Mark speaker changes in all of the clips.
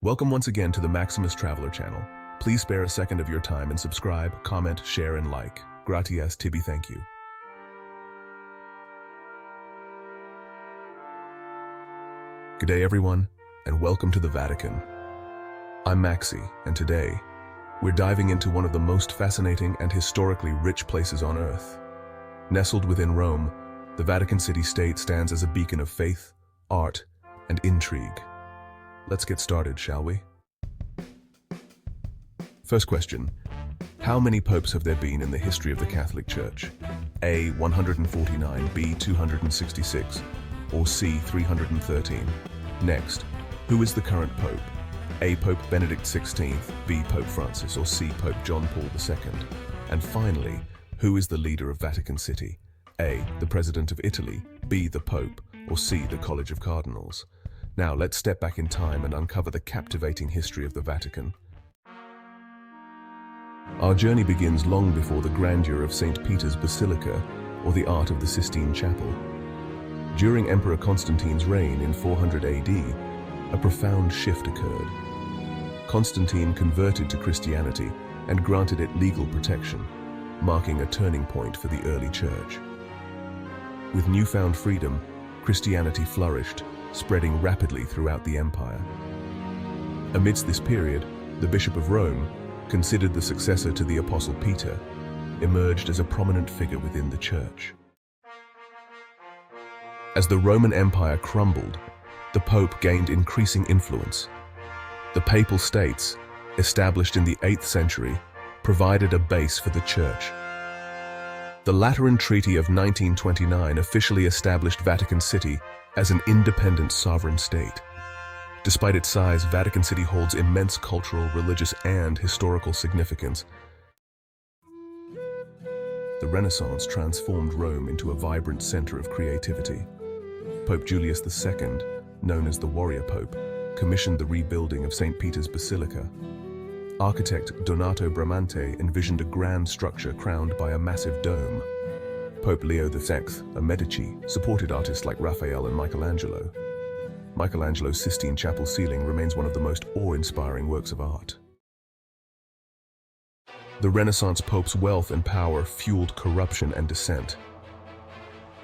Speaker 1: Welcome once again to the Maximus Traveler channel. Please spare a second of your time and subscribe, comment, share, and like. Gratias tibi, thank you. Good day everyone, and welcome to the Vatican. I'm Maxi, and today, we're diving into one of the most fascinating and historically rich places on Earth. Nestled within Rome, the Vatican City-State stands as a beacon of faith, art, and intrigue. Let's get started, shall we? First question. How many popes have there been in the history of the Catholic Church? A. 149, B. 266, or C. 313? Next, who is the current pope? A. Pope Benedict XVI, B. Pope Francis, or C. Pope John Paul II? And finally, who is the leader of Vatican City? A. The President of Italy, B. The Pope, or C. The College of Cardinals? Now let's step back in time and uncover the captivating history of the Vatican. Our journey begins long before the grandeur of St. Peter's Basilica or the art of the Sistine Chapel. During Emperor Constantine's reign in 400 AD, a profound shift occurred. Constantine converted to Christianity and granted it legal protection, marking a turning point for the early church. With newfound freedom, Christianity flourished, spreading rapidly throughout the empire. Amidst this period, the Bishop of Rome, considered the successor to the Apostle Peter, emerged as a prominent figure within the church. As the Roman Empire crumbled, the Pope gained increasing influence. The Papal States, established in the 8th century, provided a base for the church. The Lateran Treaty of 1929 officially established Vatican City as an independent sovereign state. Despite its size, Vatican City holds immense cultural, religious, and historical significance. The Renaissance transformed Rome into a vibrant center of creativity. Pope Julius II, known as the Warrior Pope, commissioned the rebuilding of St. Peter's Basilica. Architect Donato Bramante envisioned a grand structure crowned by a massive dome. Pope Leo VI, a Medici, supported artists like Raphael and Michelangelo. Michelangelo's Sistine Chapel ceiling remains one of the most awe-inspiring works of art. The Renaissance Pope's wealth and power fueled corruption and dissent.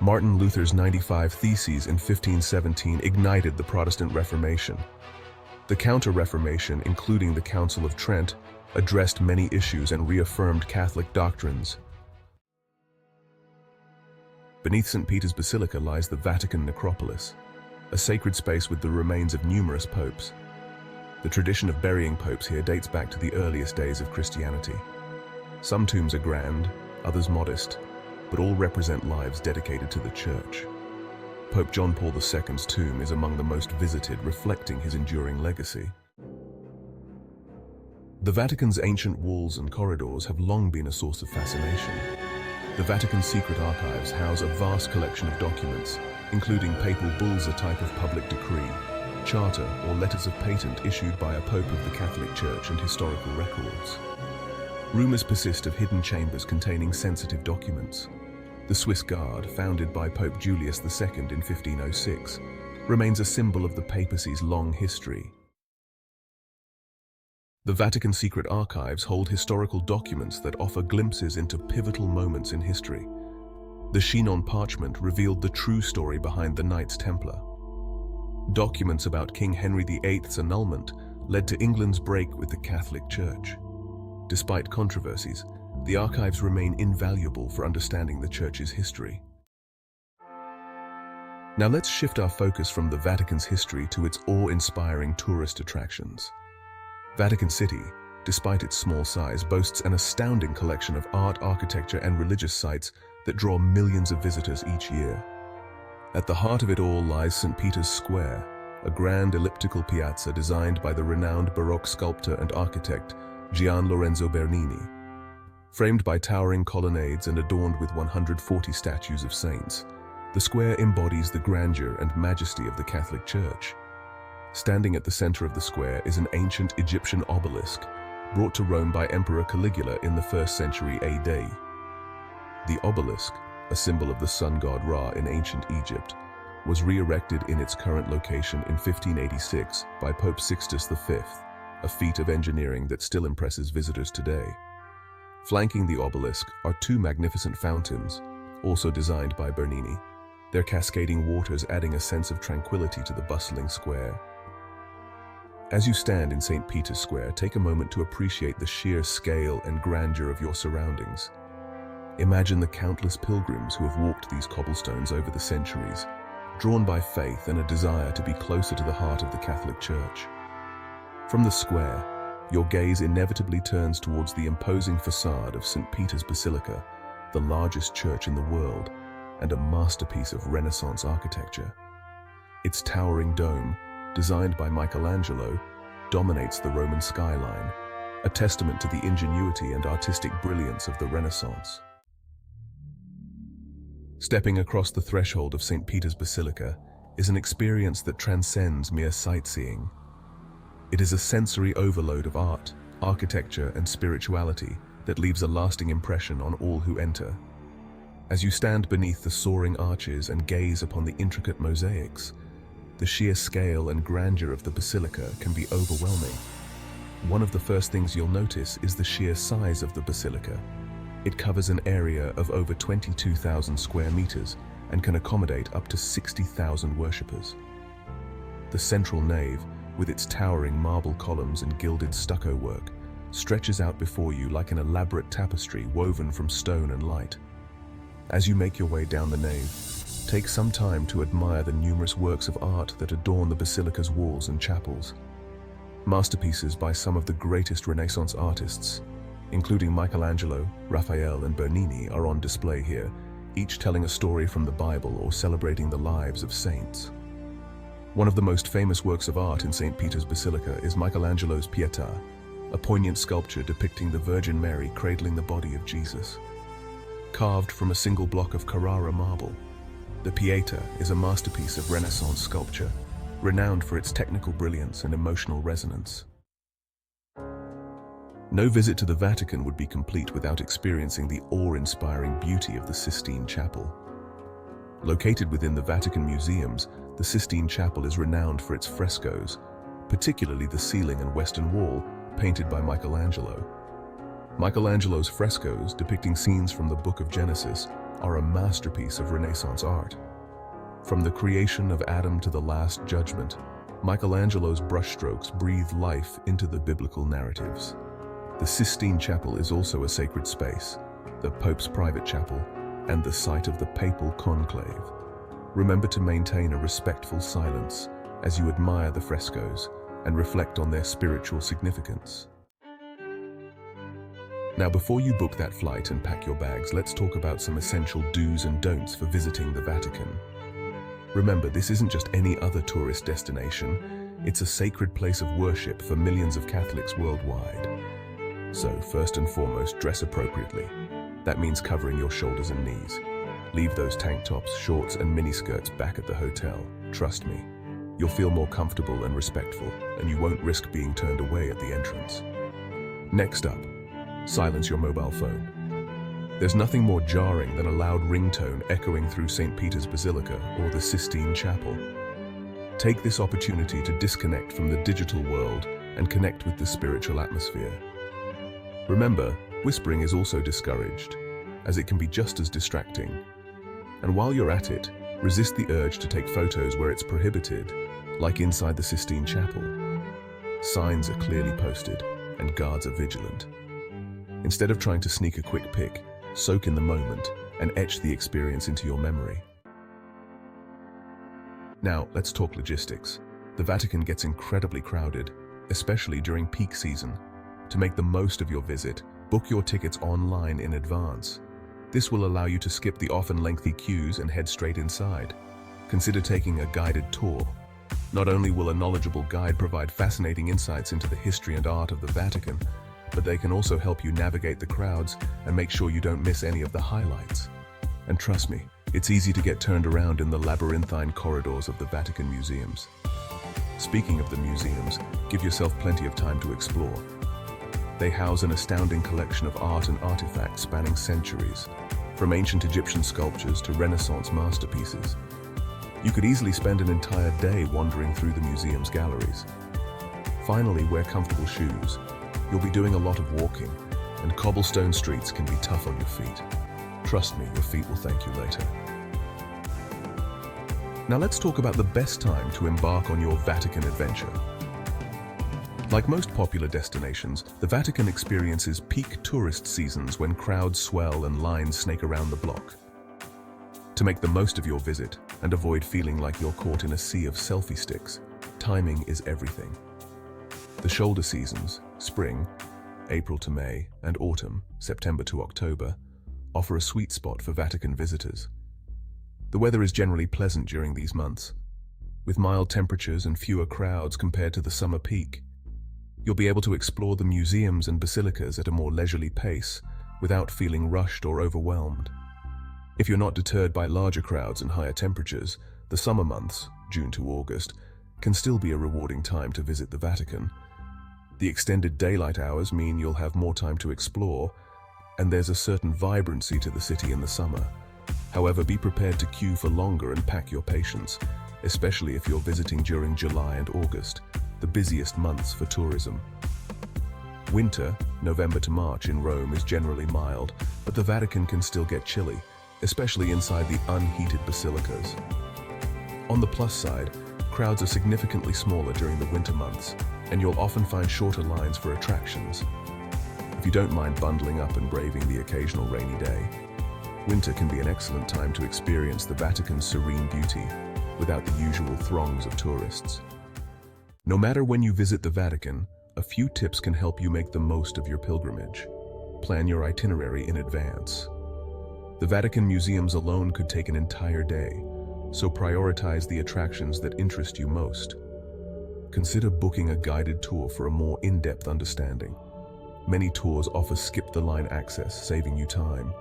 Speaker 1: Martin Luther's 95 Theses in 1517 ignited the Protestant Reformation. The Counter-Reformation, including the Council of Trent, addressed many issues and reaffirmed Catholic doctrines. Beneath St. Peter's Basilica lies the Vatican Necropolis, a sacred space with the remains of numerous popes. The tradition of burying popes here dates back to the earliest days of Christianity. Some tombs are grand, others modest, but all represent lives dedicated to the Church. Pope John Paul II's tomb is among the most visited, reflecting his enduring legacy. The Vatican's ancient walls and corridors have long been a source of fascination. The Vatican's secret archives house a vast collection of documents, including papal bulls, a type of public decree, charter, or letters of patent issued by a pope of the Catholic Church, and historical records. Rumors persist of hidden chambers containing sensitive documents. The Swiss Guard, founded by Pope Julius II in 1506, remains a symbol of the papacy's long history. The Vatican secret archives hold historical documents that offer glimpses into pivotal moments in history. The Chinon parchment revealed the true story behind the Knights Templar. Documents about King Henry VIII's annulment led to England's break with the Catholic Church. Despite controversies, the archives remain invaluable for understanding the Church's history. Now let's shift our focus from the Vatican's history to its awe-inspiring tourist attractions. Vatican City, despite its small size, boasts an astounding collection of art, architecture, and religious sites that draw millions of visitors each year. At the heart of it all lies St. Peter's Square, a grand elliptical piazza designed by the renowned Baroque sculptor and architect Gian Lorenzo Bernini. Framed by towering colonnades and adorned with 140 statues of saints, the square embodies the grandeur and majesty of the Catholic Church. Standing at the center of the square is an ancient Egyptian obelisk, brought to Rome by Emperor Caligula in the 1st century AD. The obelisk, a symbol of the sun god Ra in ancient Egypt, was re-erected in its current location in 1586 by Pope Sixtus V, a feat of engineering that still impresses visitors today. Flanking the obelisk are two magnificent fountains, also designed by Bernini, their cascading waters adding a sense of tranquility to the bustling square. As you stand in St. Peter's Square, take a moment to appreciate the sheer scale and grandeur of your surroundings. Imagine the countless pilgrims who have walked these cobblestones over the centuries, drawn by faith and a desire to be closer to the heart of the Catholic Church. From the square, your gaze inevitably turns towards the imposing facade of St. Peter's Basilica, the largest church in the world and a masterpiece of Renaissance architecture. Its towering dome, designed by Michelangelo, dominates the Roman skyline, a testament to the ingenuity and artistic brilliance of the Renaissance. Stepping across the threshold of St. Peter's Basilica is an experience that transcends mere sightseeing. It is a sensory overload of art, architecture, and spirituality that leaves a lasting impression on all who enter. As you stand beneath the soaring arches and gaze upon the intricate mosaics, the sheer scale and grandeur of the basilica can be overwhelming. One of the first things you'll notice is the sheer size of the basilica. It covers an area of over 22,000 square meters and can accommodate up to 60,000 worshippers. The central nave, with its towering marble columns and gilded stucco work, stretches out before you like an elaborate tapestry woven from stone and light. As you make your way down the nave, take some time to admire the numerous works of art that adorn the basilica's walls and chapels. Masterpieces by some of the greatest Renaissance artists, including Michelangelo, Raphael, and Bernini, are on display here, each telling a story from the Bible or celebrating the lives of saints. One of the most famous works of art in St. Peter's Basilica is Michelangelo's Pietà, a poignant sculpture depicting the Virgin Mary cradling the body of Jesus. Carved from a single block of Carrara marble, the Pietà is a masterpiece of Renaissance sculpture, renowned for its technical brilliance and emotional resonance. No visit to the Vatican would be complete without experiencing the awe-inspiring beauty of the Sistine Chapel. Located within the Vatican museums, the Sistine Chapel is renowned for its frescoes, particularly the ceiling and western wall, painted by Michelangelo. Michelangelo's frescoes, depicting scenes from the Book of Genesis, are a masterpiece of Renaissance art. From the creation of Adam to the Last Judgment, Michelangelo's brushstrokes breathe life into the biblical narratives. The Sistine Chapel is also a sacred space, the Pope's private chapel, and the site of the papal conclave. Remember to maintain a respectful silence as you admire the frescoes and reflect on their spiritual significance. Now, before you book that flight and pack your bags, let's talk about some essential do's and don'ts for visiting the Vatican. Remember, this isn't just any other tourist destination. It's a sacred place of worship for millions of Catholics worldwide. So, first and foremost, dress appropriately. That means covering your shoulders and knees. Leave those tank tops, shorts, and miniskirts back at the hotel. Trust me, you'll feel more comfortable and respectful, and you won't risk being turned away at the entrance. Next up, silence your mobile phone. There's nothing more jarring than a loud ringtone echoing through St. Peter's Basilica or the Sistine Chapel. Take this opportunity to disconnect from the digital world and connect with the spiritual atmosphere. Remember, whispering is also discouraged, as it can be just as distracting. And while you're at it, resist the urge to take photos where it's prohibited, like inside the Sistine Chapel. Signs are clearly posted, and guards are vigilant. Instead of trying to sneak a quick pic, soak in the moment and etch the experience into your memory. Now, let's talk logistics. The Vatican gets incredibly crowded, especially during peak season. To make the most of your visit, book your tickets online in advance. This will allow you to skip the often lengthy queues and head straight inside. Consider taking a guided tour. Not only will a knowledgeable guide provide fascinating insights into the history and art of the Vatican, but they can also help you navigate the crowds and make sure you don't miss any of the highlights. And trust me, it's easy to get turned around in the labyrinthine corridors of the Vatican museums. Speaking of the museums, give yourself plenty of time to explore. They house an astounding collection of art and artifacts spanning centuries, from ancient Egyptian sculptures to Renaissance masterpieces. You could easily spend an entire day wandering through the museum's galleries. Finally, wear comfortable shoes. You'll be doing a lot of walking, and cobblestone streets can be tough on your feet. Trust me, your feet will thank you later. Now let's talk about the best time to embark on your Vatican adventure. Like most popular destinations, the Vatican experiences peak tourist seasons when crowds swell and lines snake around the block. To make the most of your visit and avoid feeling like you're caught in a sea of selfie sticks, timing is everything. The shoulder seasons, spring, April to May, and autumn, September to October, offer a sweet spot for Vatican visitors. The weather is generally pleasant during these months, with mild temperatures and fewer crowds compared to the summer peak. You'll be able to explore the museums and basilicas at a more leisurely pace without feeling rushed or overwhelmed. If you're not deterred by larger crowds and higher temperatures, the summer months, June to August, can still be a rewarding time to visit the Vatican. The extended daylight hours mean you'll have more time to explore, and there's a certain vibrancy to the city in the summer. However, be prepared to queue for longer and pack your patience, especially if you're visiting during July and August, the busiest months for tourism. Winter, November to March in Rome, is generally mild, but the Vatican can still get chilly, especially inside the unheated basilicas. On the plus side, crowds are significantly smaller during the winter months, and you'll often find shorter lines for attractions. If you don't mind bundling up and braving the occasional rainy day, winter can be an excellent time to experience the Vatican's serene beauty without the usual throngs of tourists. No matter when you visit the Vatican, a few tips can help you make the most of your pilgrimage. Plan your itinerary in advance. The Vatican museums alone could take an entire day, so prioritize the attractions that interest you most. Consider booking a guided tour for a more in-depth understanding. Many tours offer skip-the-line access, saving you time.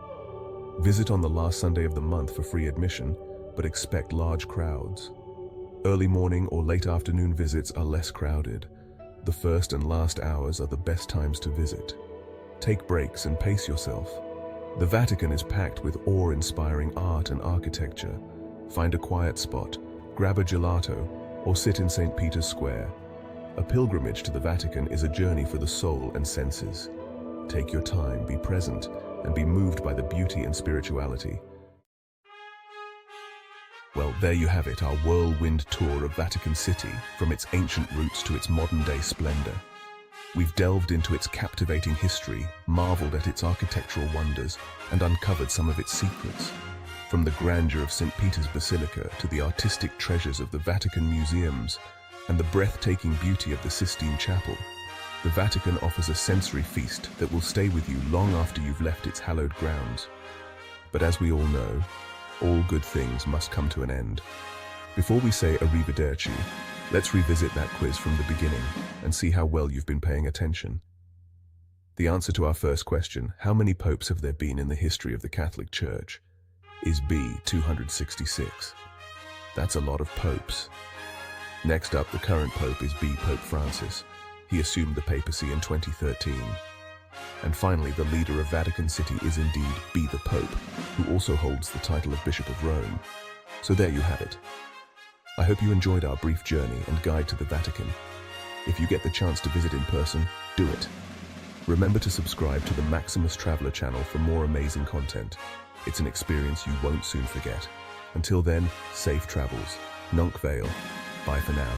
Speaker 1: Visit on the last Sunday of the month for free admission, but expect large crowds. Early morning or late afternoon visits are less crowded. The first and last hours are the best times to visit. Take breaks and pace yourself. The Vatican is packed with awe-inspiring art and architecture. Find a quiet spot, grab a gelato, or sit in St. Peter's Square. A pilgrimage to the Vatican is a journey for the soul and senses. Take your time, be present, and be moved by the beauty and spirituality. Well, there you have it, our whirlwind tour of Vatican City, from its ancient roots to its modern-day splendor. We've delved into its captivating history, marveled at its architectural wonders, and uncovered some of its secrets. From the grandeur of St. Peter's Basilica to the artistic treasures of the Vatican museums and the breathtaking beauty of the Sistine Chapel, the Vatican offers a sensory feast that will stay with you long after you've left its hallowed grounds. But as we all know, all good things must come to an end. Before we say arrivederci, let's revisit that quiz from the beginning and see how well you've been paying attention. The answer to our first question, how many popes have there been in the history of the Catholic Church, is B, 266. That's a lot of popes. Next up, the current pope is B, Pope Francis. He assumed the papacy in 2013. And finally, the leader of Vatican City is indeed B, the Pope, who also holds the title of Bishop of Rome. So there you have it. I hope you enjoyed our brief journey and guide to the Vatican. If you get the chance to visit in person, do it. Remember to subscribe to the Maximus Traveler channel for more amazing content. It's an experience you won't soon forget. Until then, safe travels. Nunc Vale. Bye for now.